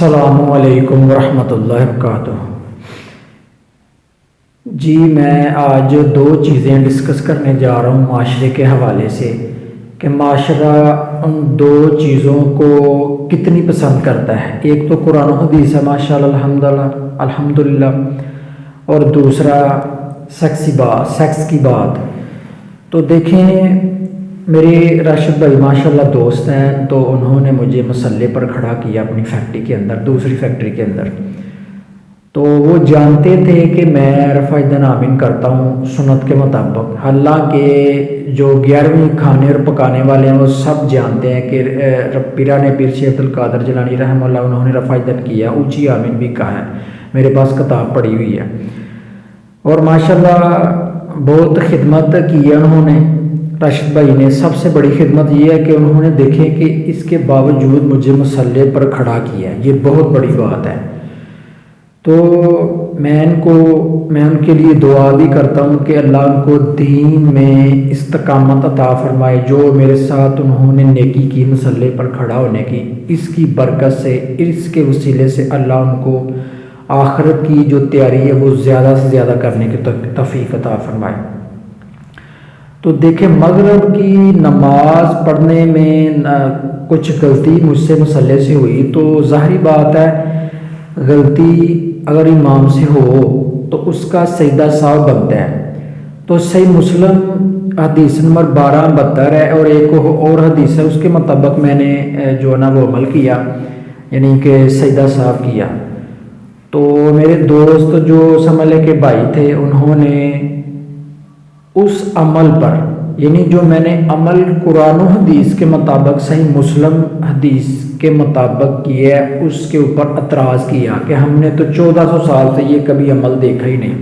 السلام علیکم ورحمۃ اللہ وبرکاتہ۔ جی میں آج دو چیزیں ڈسکس کرنے جا رہا ہوں معاشرے کے حوالے سے کہ معاشرہ ان دو چیزوں کو کتنی پسند کرتا ہے۔ ایک تو قرآن و حدیث ہے ماشاءاللہ الحمدللہ، اور دوسرا سیکس کی بات۔ تو دیکھیں میرے راشد بھائی ماشاءاللہ دوست ہیں، تو انہوں نے مجھے مسئلے پر کھڑا کیا اپنی فیکٹری کے اندر، دوسری فیکٹری کے اندر۔ تو وہ جانتے تھے کہ میں رفع دین آمین کرتا ہوں سنت کے مطابق، حالانکہ جو 11ویں کھانے اور پکانے والے ہیں وہ سب جانتے ہیں کہ پیران پیر شیخ عبد القادر جیلانی رحمہ اللہ انہوں نے رفع دین کیا، اونچی آمین بھی کہا ہے، میرے پاس کتاب پڑی ہوئی ہے، اور ماشاءاللہ بہت خدمت کی ہے انہوں نے۔ راشد بھائی نے سب سے بڑی خدمت یہ ہے کہ انہوں نے دیکھے کہ اس کے باوجود مجھے مسئلے پر کھڑا کیا ہے، یہ بہت بڑی بات ہے۔ تو میں ان کے لیے دعا بھی کرتا ہوں کہ اللہ ان کو دین میں استقامت عطا فرمائے، جو میرے ساتھ انہوں نے نیکی کی مسئلے پر کھڑا ہونے کی، اس کی برکت سے، اس کے وسیلے سے اللہ ان کو آخرت کی جو تیاری ہے وہ زیادہ سے زیادہ کرنے کی توفیق عطا فرمائے۔ تو دیکھیں مغرب کی نماز پڑھنے میں کچھ غلطی مجھ سے مسئلے سے ہوئی، تو ظاہری بات ہے غلطی اگر امام سے ہو تو اس کا سجدہ سہو بنتا ہے۔ تو صحیح مسلم حدیث نمبر 1272 ہے، اور ایک اور حدیث ہے، اس کے مطابق میں نے جو ہے نا وہ عمل کیا، یعنی کہ سجدہ سہو کیا۔ تو میرے دوست جو سمجھ لے کے بھائی تھے، انہوں نے اس عمل پر، یعنی جو میں نے عمل قرآن و حدیث کے مطابق صحیح مسلم حدیث کے مطابق کیا ہے، اس کے اوپر اعتراض کیا کہ ہم نے تو 1400 سال سے یہ کبھی عمل دیکھا ہی نہیں۔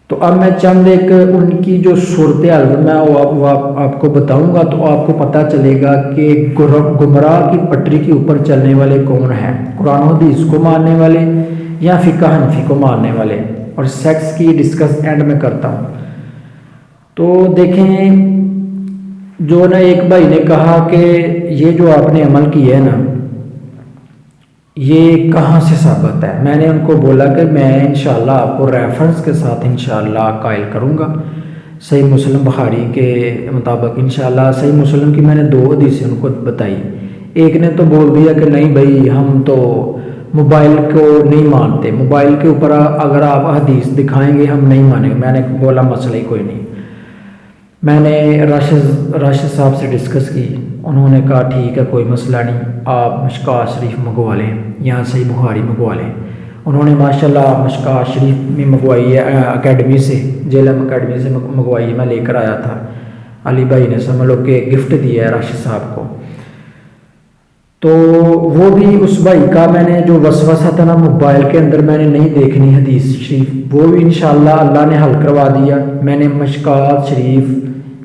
تو اب میں چند ایک ان کی جو صورتحال میں آپ کو بتاؤں گا، تو آپ کو پتہ چلے گا کہ گمراہ کی پٹری کے اوپر چلنے والے کون ہیں، قرآن و حدیث کو ماننے والے یا فقہ حنفی کو ماننے والے۔ اور سیکس کی ڈسکس اینڈ میں کرتا ہوں۔ تو دیکھیں جو نا ایک بھائی نے کہا کہ یہ جو آپ نے عمل کیا ہے نا، یہ کہاں سے ثابت ہے؟ میں نے ان کو بولا کہ میں انشاءاللہ آپ کو ریفرنس کے ساتھ انشاءاللہ قائل کروں گا صحیح مسلم بخاری کے مطابق۔ انشاءاللہ صحیح مسلم کی میں نے 2 حدیثیں ان کو بتائی۔ ایک نے تو بول دیا کہ نہیں بھائی ہم تو موبائل کو نہیں مانتے، موبائل کے اوپر اگر آپ حدیث دکھائیں گے ہم نہیں مانیں گے۔ میں نے بولا مسئلہ ہی کوئی نہیں۔ میں نے راشد صاحب سے ڈسکس کی، انہوں نے کہا ٹھیک ہے کوئی مسئلہ نہیں، آپ مشکوٰۃ شریف منگوا لیں یا صحیح بخاری منگوا لیں۔ انہوں نے ماشاءاللہ مشکوٰۃ شریف میں منگوائی ہے اکیڈمی سے، جیلم اکیڈمی سے منگوائی ہے، میں لے کر آیا تھا، علی بھائی نے سمجھ لو کہ گفٹ دیا ہے راشد صاحب کو۔ تو وہ بھی اس بھائی کا میں نے جو وسوسہ تھا نا موبائل کے اندر میں نے نہیں دیکھنی حدیث شریف، وہ بھی انشاءاللہ اللہ نے حل کروا دیا۔ میں نے مشکوٰۃ شریف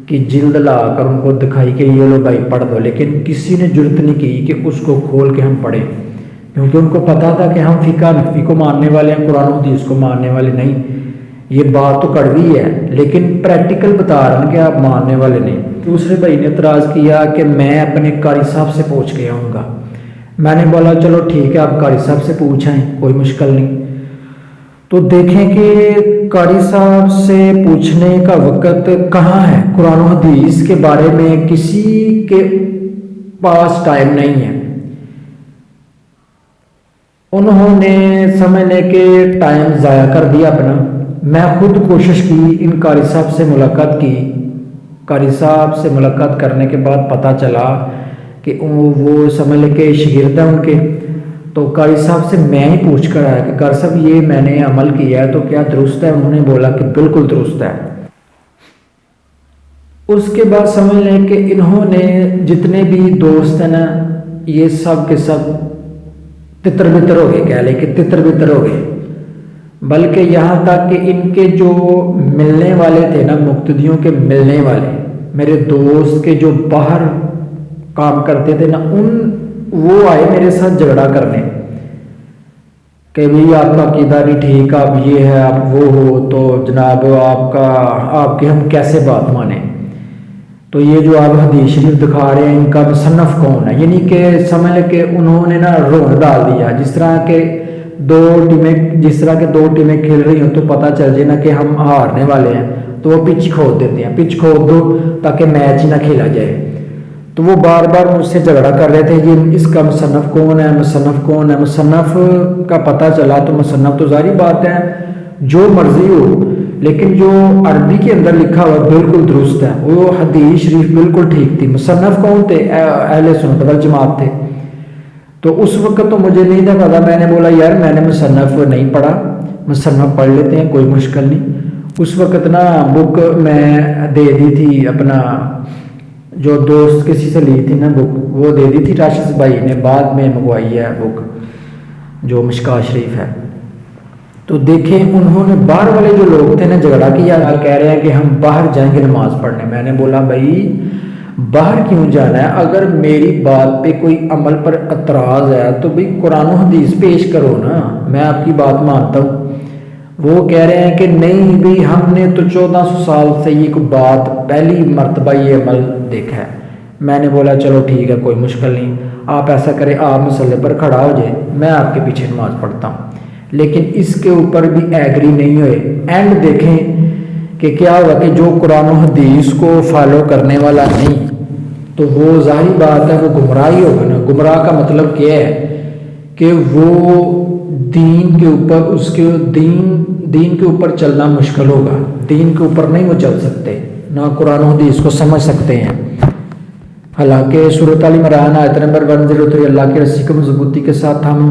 کی جلد لا کر ان کو دکھائی کہ یہ لو بھائی پڑھ دو، لیکن کسی نے جرت نہیں کی کہ اس کو کھول کے ہم پڑھیں، کیونکہ ان کو پتا تھا کہ ہم فقہ حنفی کو ماننے والے ہیں، قرآن و حدیث کو ماننے والے نہیں۔ یہ بات تو کڑوی ہے لیکن پریکٹیکل بتا رہا ہوں کہ آپ ماننے والے نہیں۔ دوسرے بھائی نے اعتراض کیا کہ میں اپنے قاری صاحب سے پوچھ کے آؤں گا۔ میں نے بولا چلو ٹھیک ہے آپ قاری صاحب سے پوچھیں، کوئی مشکل نہیں۔ تو دیکھیں کہ قاری صاحب سے پوچھنے کا وقت کہاں ہے، قرآن و حدیث کے بارے میں کسی کے پاس ٹائم نہیں ہے۔ انہوں نے سمجھنے کے ٹائم ضائع کر دیا اپنا۔ میں خود کوشش کی، ان قاری صاحب سے ملاقات کی، قاری صاحب سے ملاقات کرنے کے بعد پتہ چلا کہ وہ سمجھ لے کے شاگرد ہیں ان کے۔ تو قاری صاحب سے میں ہی پوچھ کر آیا کہ قاری صاحب یہ میں نے عمل کیا ہے تو کیا درست ہے؟ انہوں نے بولا کہ بالکل درست ہے۔ اس کے بعد سمجھ لیں کہ انہوں نے جتنے بھی دوست ہیں نا، یہ سب کے سب تتر بتر ہو گئے، کہہ لیں کہ تتر بتر ہو گئے، بلکہ یہاں تک کہ ان کے جو ملنے والے تھے نا، مقتدیوں کے ملنے والے، میرے دوست کے جو باہر کام کرتے تھے نا، وہ آئے میرے ساتھ جھگڑا کرنے کہ بھئی آپ کا عقیدہ نہیں ٹھیک، آپ یہ ہے آپ وہ ہو، تو جناب آپ کے ہم کیسے بات مانیں۔ تو یہ جو آپ حدیث شریف دکھا رہے ہیں ان کا مصنف کون ہے، یعنی کہ سمجھ لیں کہ انہوں نے نا رون ڈال دیا، جس طرح کہ دو ٹیمیں کھیل رہی ہوں تو پتہ چل جائے نا کہ ہم ہارنے والے ہیں تو وہ پچ کھود دیتے ہیں، پچ کھود دو تاکہ میچ ہی نہ کھیلا جائے۔ تو وہ بار بار مجھ سے جھگڑا کر رہے تھے کہ اس کا مصنف کون ہے، مصنف کا پتہ چلا تو مصنف تو ظاہری بات ہے جو مرضی ہو، لیکن جو عربی کے اندر لکھا ہوا بالکل درست ہے، وہ حدیث شریف بالکل ٹھیک تھی۔ مصنف کون تھے؟ اہل سنت والجماعت تھے۔ تو اس وقت تو مجھے نہیں تھا پتا، میں نے بولا یار میں نے مصنف نہیں پڑھا، مصنف پڑھ لیتے ہیں کوئی مشکل نہیں۔ اس وقت نا بک میں دے دی تھی، اپنا جو دوست کسی سے لی تھی نا بک وہ دے دی تھی راشد بھائی نے، بعد میں منگوائی ہے بک جو مشکوٰۃ شریف ہے۔ تو دیکھیں انہوں نے باہر والے جو لوگ تھے نا جھگڑا کیا، کہہ رہے ہیں کہ ہم باہر جائیں گے نماز پڑھنے۔ میں نے بولا بھائی باہر کیوں جانا ہے؟ اگر میری بات پہ کوئی عمل پر اعتراض ہے تو بھائی قرآن و حدیث پیش کرو نا، میں آپ کی بات مانتا ہوں۔ وہ کہہ رہے ہیں کہ نہیں بھی ہم نے تو 1400 سال سے یہ کوئی بات پہلی مرتبہ یہ عمل دیکھا ہے۔ میں نے بولا چلو ٹھیک ہے کوئی مشکل نہیں، آپ ایسا کریں آپ مسئلے پر کھڑا ہو جائے، میں آپ کے پیچھے نماز پڑھتا ہوں۔ لیکن اس کے اوپر بھی ایگری نہیں ہوئے۔ اینڈ دیکھیں کہ کیا ہوا کہ جو قرآن و حدیث کو فالو کرنے والا نہیں تو وہ ظاہری بات ہے وہ گمراہ ہی ہوگا نا۔ گمراہ کا مطلب کیا ہے کہ وہ دین کے اوپر اس کے دین کے اوپر چلنا مشکل ہوگا، دین کے اوپر نہیں وہ چل سکتے، نہ قرآن و حدیث کو سمجھ سکتے ہیں۔ حالانکہ سورۃ آل عمران آیت نمبر 103 اللہ کی رسی کی مضبوطی کے ساتھ ہم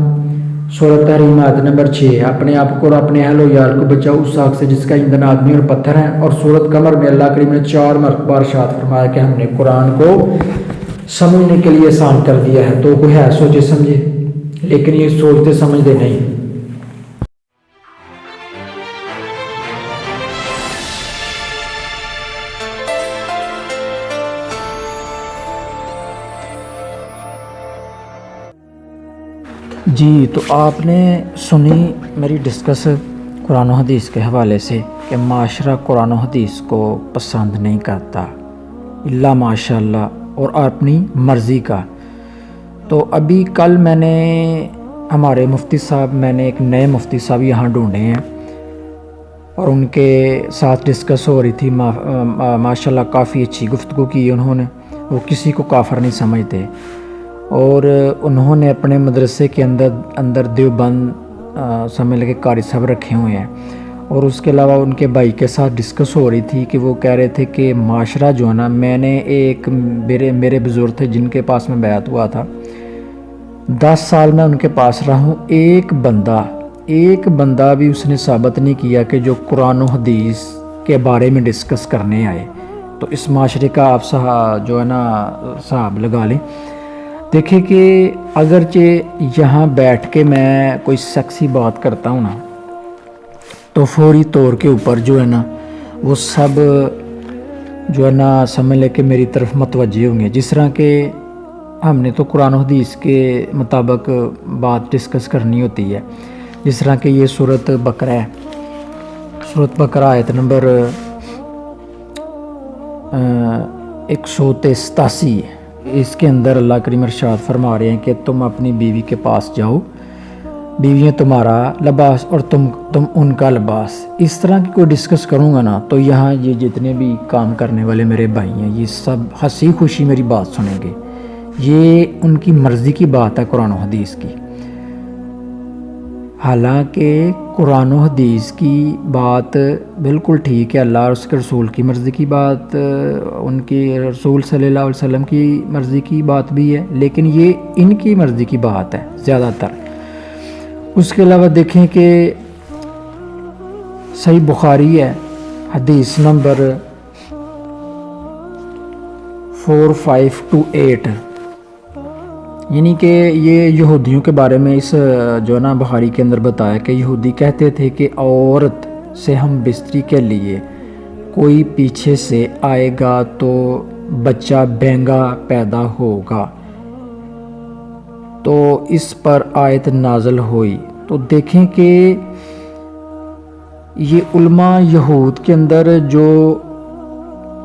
سورۃ تحریم آیت نمبر 6 اپنے آپ کو اور اپنے اہل و یار کو بچاؤ اس آگ سے جس کا ایندھن آدمی اور پتھر ہے، اور سورۃ قمر میں اللہ کریم نے 4 مرتبہ ارشاد فرمایا کہ ہم نے قرآن کو سمجھنے کے لیے آسان کر دیا ہے۔ تو کوئی ہے سوچے سمجھے، لیکن یہ سوچتے سمجھتے نہیں۔ جی تو آپ نے سنی میری ڈسکس قرآن و حدیث کے حوالے سے کہ معاشرہ قرآن و حدیث کو پسند نہیں کرتا الا ماشاء اللہ اور اپنی مرضی کا۔ تو ابھی کل میں نے ہمارے مفتی صاحب، میں نے ایک نئے مفتی صاحب یہاں ڈھونڈے ہیں اور ان کے ساتھ ڈسکس ہو رہی تھی، ماشاء اللہ کافی اچھی گفتگو کی انہوں نے۔ وہ کسی کو کافر نہیں سمجھتے، اور انہوں نے اپنے مدرسے کے اندر دیوبند سمجھ لگے قاری صاحب رکھے ہوئے ہیں، اور اس کے علاوہ ان کے بھائی کے ساتھ ڈسکس ہو رہی تھی کہ وہ کہہ رہے تھے کہ معاشرہ جو ہے نا، میں نے ایک میرے بزرگ تھے جن کے پاس میں بیعت ہوا تھا، 10 سال میں ان کے پاس رہا ہوں، ایک بندہ بھی اس نے ثابت نہیں کیا کہ جو قرآن و حدیث کے بارے میں ڈسکس کرنے آئے۔ تو اس معاشرے کا آپ جو ہے نا صاحب لگا لیں۔ دیکھیں کہ اگرچہ یہاں بیٹھ کے میں کوئی سیکسی بات کرتا ہوں نا تو فوری طور کے اوپر جو ہے نا وہ سب جو ہے نا سمجھ لے کہ میری طرف متوجہ ہوں گے، جس طرح کہ ہم نے تو قرآن و حدیث کے مطابق بات ڈسکس کرنی ہوتی ہے۔ جس طرح کہ یہ سورۃ بقرہ ہے، سورۃ بقرہ آیت نمبر 187 ہے، اس کے اندر اللہ کریم ارشاد فرما رہے ہیں کہ تم اپنی بیوی کے پاس جاؤ، بیویاں تمہارا لباس اور تم ان کا لباس۔ اس طرح کی کوئی ڈسکس کروں گا نا تو یہاں یہ جتنے بھی کام کرنے والے میرے بھائی ہیں یہ سب ہنسی خوشی میری بات سنیں گے، یہ ان کی مرضی کی بات ہے قرآن و حدیث کی۔ حالانکہ قرآن و حدیث کی بات بالکل ٹھیک ہے، اللہ اور اس کے رسول کی مرضی کی بات، ان کے رسول صلی اللہ علیہ وسلم کی مرضی کی بات بھی ہے، لیکن یہ ان کی مرضی کی بات ہے زیادہ تر۔ اس کے علاوہ دیکھیں کہ صحیح بخاری ہے، حدیث نمبر 4528، یعنی کہ یہ یہودیوں کے بارے میں اس جو نا بخاری کے اندر بتایا کہ یہودی کہتے تھے کہ عورت سے ہم بستری کے لیے کوئی پیچھے سے آئے گا تو بچہ بینگا پیدا ہوگا، تو اس پر آیت نازل ہوئی۔ تو دیکھیں کہ یہ علماء یہود کے اندر جو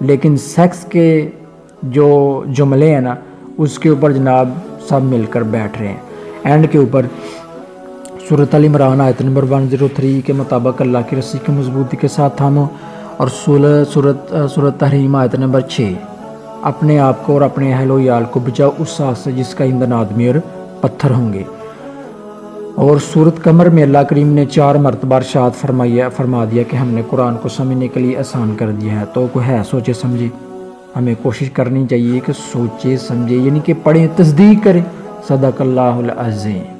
لیکن سیکس کے جو جملے ہیں نا اس کے اوپر جناب سب مل کر بیٹھ رہے ہیں۔ اینڈ کے اوپر سورۃ ال عمران آیت نمبر 103 کے مطابق اللہ کی رسی کی مضبوطی کے ساتھ تھامو، اور سورۃ تحریم آیت نمبر 6 اپنے آپ کو اور اپنے اہل و عیال کو بچاؤ اس آگ سے جس کا ایندھن آدمی اور پتھر ہوں گے۔ اور سورۃ قمر میں اللہ کریم نے 4 مرتبہ ارشاد فرما دیا کہ ہم نے قرآن کو سمجھنے کے لیے آسان کر دیا ہے۔ تو کوئی ہے سوچے سمجھے، ہمیں کوشش کرنی چاہیے کہ سوچے سمجھے، یعنی کہ پڑھیں، تصدیق کریں۔ صدق اللہ العظیم۔